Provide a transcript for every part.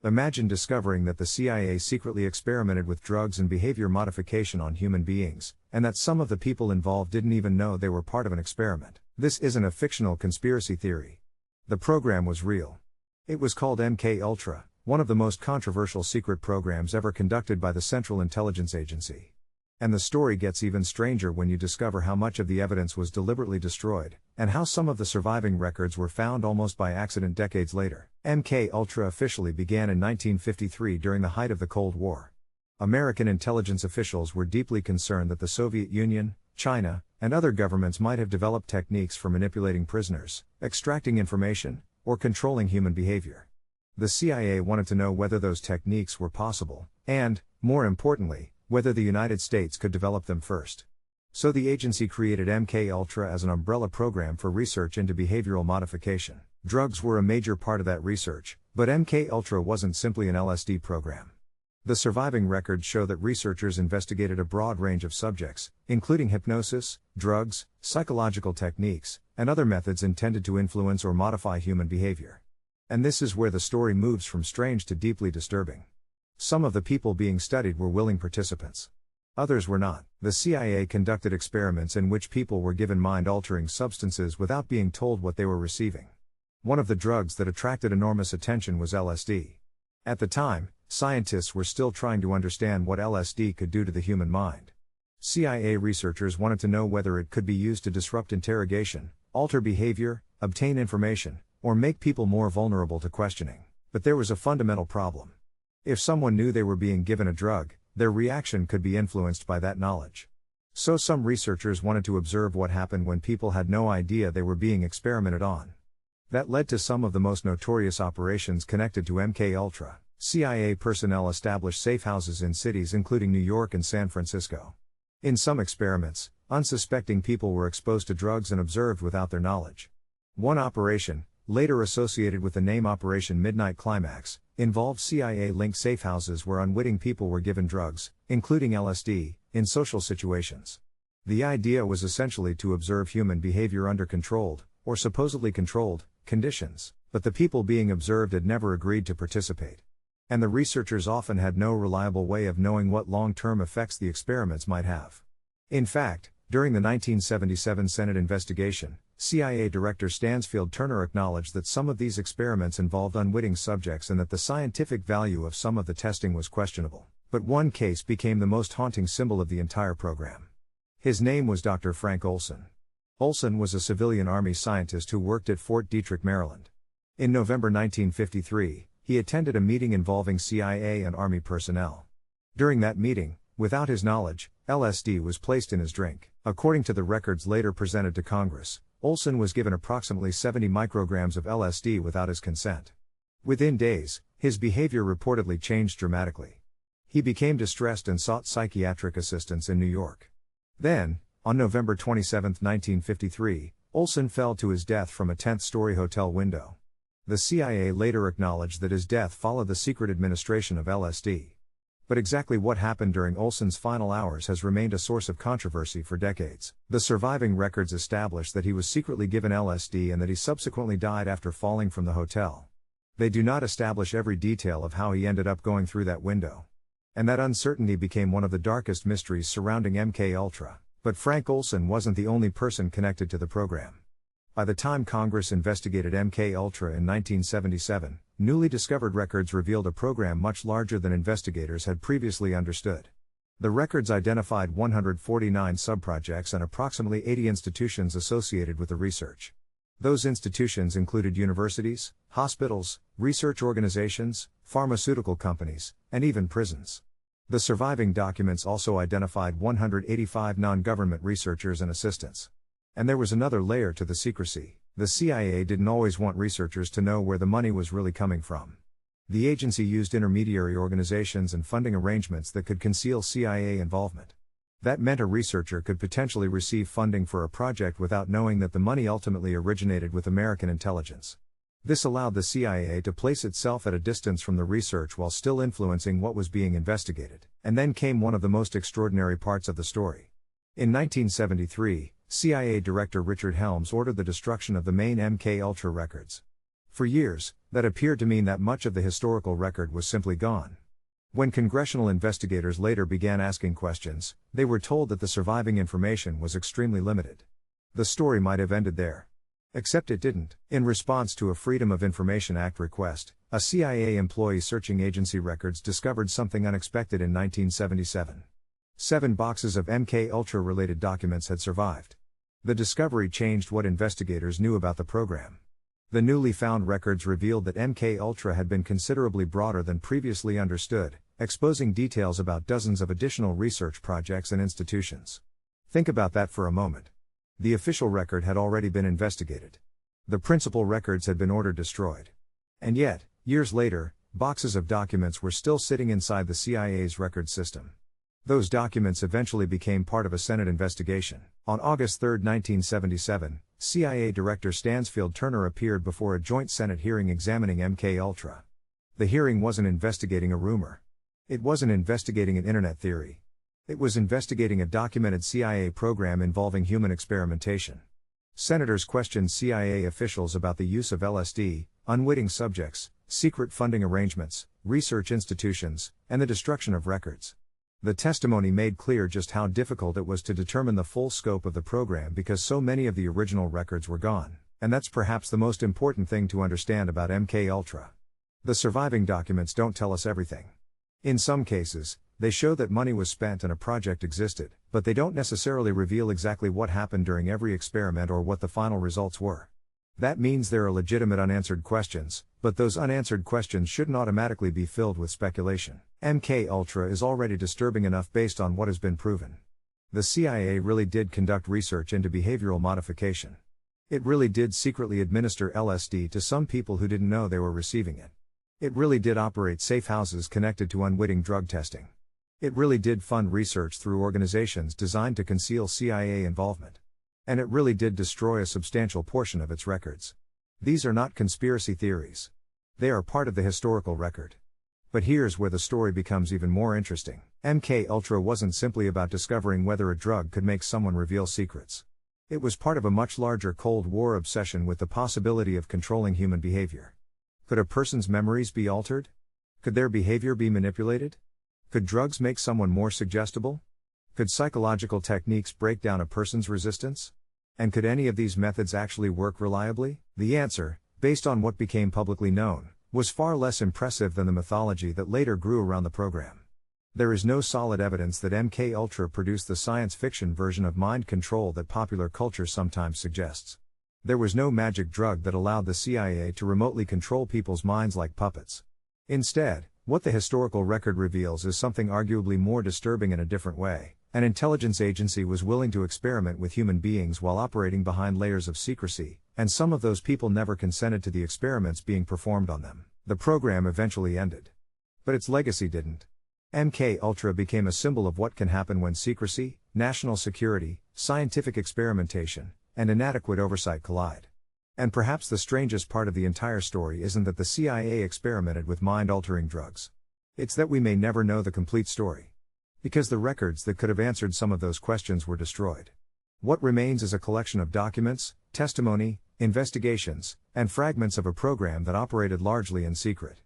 Imagine discovering that the CIA secretly experimented with drugs and behavior modification on human beings, and that some of the people involved didn't even know they were part of an experiment. This isn't a fictional conspiracy theory. The program was real. It was called MK-Ultra, one of the most controversial secret programs ever conducted by the Central Intelligence Agency. And the story gets even stranger when you discover how much of the evidence was deliberately destroyed, and how some of the surviving records were found almost by accident decades later. MK-Ultra officially began in 1953 during the height of the Cold War. American intelligence officials were deeply concerned that the Soviet Union, China, and other governments might have developed techniques for manipulating prisoners, extracting information, or controlling human behavior. The CIA wanted to know whether those techniques were possible, and, more importantly, whether the United States could develop them first. So the agency created MK-Ultra as an umbrella program for research into behavioral modification. Drugs were a major part of that research, but MK-Ultra wasn't simply an LSD program. The surviving records show that researchers investigated a broad range of subjects, including hypnosis, drugs, psychological techniques, and other methods intended to influence or modify human behavior. And this is where the story moves from strange to deeply disturbing. Some of the people being studied were willing participants. Others were not. The CIA conducted experiments in which people were given mind-altering substances without being told what they were receiving. One of the drugs that attracted enormous attention was LSD. At the time, scientists were still trying to understand what LSD could do to the human mind. CIA researchers wanted to know whether it could be used to disrupt interrogation, alter behavior, obtain information, or make people more vulnerable to questioning. But there was a fundamental problem. If someone knew they were being given a drug, their reaction could be influenced by that knowledge. So some researchers wanted to observe what happened when people had no idea they were being experimented on. That led to some of the most notorious operations connected to MK-Ultra. CIA personnel established safe houses in cities including New York and San Francisco. In some experiments, unsuspecting people were exposed to drugs and observed without their knowledge. One operation, later associated with the name Operation Midnight Climax, involved CIA-linked safe houses where unwitting people were given drugs, including LSD, in social situations. The idea was essentially to observe human behavior under controlled, or supposedly controlled, conditions, but the people being observed had never agreed to participate. And the researchers often had no reliable way of knowing what long-term effects the experiments might have. In fact, during the 1977 Senate investigation, CIA Director Stansfield Turner acknowledged that some of these experiments involved unwitting subjects and that the scientific value of some of the testing was questionable. But one case became the most haunting symbol of the entire program. His name was Dr. Frank Olson. Olson was a civilian Army scientist who worked at Fort Detrick, Maryland. In November 1953, he attended a meeting involving CIA and Army personnel. During that meeting, without his knowledge, LSD was placed in his drink. According to the records later presented to Congress, Olson was given approximately 70 micrograms of LSD without his consent. Within days, his behavior reportedly changed dramatically. He became distressed and sought psychiatric assistance in New York. Then, on November 27, 1953, Olson fell to his death from a 10th-story hotel window. The CIA later acknowledged that his death followed the secret administration of LSD. But exactly what happened during Olson's final hours has remained a source of controversy for decades. The surviving records establish that he was secretly given LSD and that he subsequently died after falling from the hotel. They do not establish every detail of how he ended up going through that window. And that uncertainty became one of the darkest mysteries surrounding MK-Ultra. But Frank Olson wasn't the only person connected to the program. By the time Congress investigated MK-Ultra in 1977, newly discovered records revealed a program much larger than investigators had previously understood. The records identified 149 subprojects and approximately 80 institutions associated with the research. Those institutions included universities, hospitals, research organizations, pharmaceutical companies, and even prisons. The surviving documents also identified 185 non-government researchers and assistants. And there was another layer to the secrecy. The CIA didn't always want researchers to know where the money was really coming from. The agency used intermediary organizations and funding arrangements that could conceal CIA involvement. That meant a researcher could potentially receive funding for a project without knowing that the money ultimately originated with American intelligence. This allowed the CIA to place itself at a distance from the research while still influencing what was being investigated. And then came one of the most extraordinary parts of the story. In 1973, CIA Director Richard Helms ordered the destruction of the main MK-Ultra records. For years, that appeared to mean that much of the historical record was simply gone. When congressional investigators later began asking questions, they were told that the surviving information was extremely limited. The story might have ended there. Except it didn't. In response to a Freedom of Information Act request, a CIA employee searching agency records discovered something unexpected in 1977. 7 boxes of MK-Ultra related documents had survived. The discovery changed what investigators knew about the program. The newly found records revealed that MK-Ultra had been considerably broader than previously understood, exposing details about dozens of additional research projects and institutions. Think about that for a moment. The official record had already been investigated. The principal records had been ordered destroyed. And yet, years later, boxes of documents were still sitting inside the CIA's record system. Those documents eventually became part of a Senate investigation. On August 3, 1977, CIA Director Stansfield Turner appeared before a joint Senate hearing examining MK-Ultra. The hearing wasn't investigating a rumor. It wasn't investigating an internet theory. It was investigating a documented CIA program involving human experimentation. Senators questioned CIA officials about the use of LSD, unwitting subjects, secret funding arrangements, research institutions, and the destruction of records. The testimony made clear just how difficult it was to determine the full scope of the program because so many of the original records were gone, and that's perhaps the most important thing to understand about MK-Ultra. The surviving documents don't tell us everything. In some cases, they show that money was spent and a project existed, but they don't necessarily reveal exactly what happened during every experiment or what the final results were. That means there are legitimate unanswered questions, but those unanswered questions shouldn't automatically be filled with speculation. MK-Ultra is already disturbing enough based on what has been proven. The CIA really did conduct research into behavioral modification. It really did secretly administer LSD to some people who didn't know they were receiving it. It really did operate safe houses connected to unwitting drug testing. It really did fund research through organizations designed to conceal CIA involvement. And it really did destroy a substantial portion of its records. These are not conspiracy theories. They are part of the historical record. But here's where the story becomes even more interesting. MK-Ultra wasn't simply about discovering whether a drug could make someone reveal secrets. It was part of a much larger Cold War obsession with the possibility of controlling human behavior. Could a person's memories be altered? Could their behavior be manipulated? Could drugs make someone more suggestible? Could psychological techniques break down a person's resistance? And could any of these methods actually work reliably? The answer, based on what became publicly known, was far less impressive than the mythology that later grew around the program. There is no solid evidence that MK-Ultra produced the science fiction version of mind control that popular culture sometimes suggests. There was no magic drug that allowed the CIA to remotely control people's minds like puppets. Instead, what the historical record reveals is something arguably more disturbing in a different way. An intelligence agency was willing to experiment with human beings while operating behind layers of secrecy, and some of those people never consented to the experiments being performed on them. The program eventually ended. But its legacy didn't. MK-Ultra became a symbol of what can happen when secrecy, national security, scientific experimentation, and inadequate oversight collide. And perhaps the strangest part of the entire story isn't that the CIA experimented with mind-altering drugs. It's that we may never know the complete story. Because the records that could have answered some of those questions were destroyed. What remains is a collection of documents, testimony, investigations, and fragments of a program that operated largely in secret.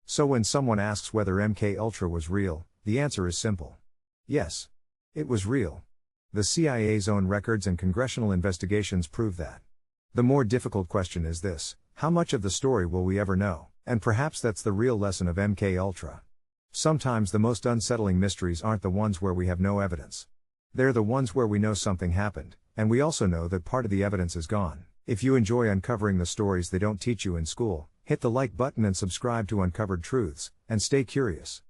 So when someone asks whether MK-Ultra was real, the answer is simple. Yes. It was real. The CIA's own records and congressional investigations prove that. The more difficult question is this: how much of the story will we ever know? And perhaps that's the real lesson of MK-Ultra. Sometimes the most unsettling mysteries aren't the ones where we have no evidence. They're the ones where we know something happened, and we also know that part of the evidence is gone. If you enjoy uncovering the stories they don't teach you in school, hit the like button and subscribe to Uncovered Truths, and stay curious.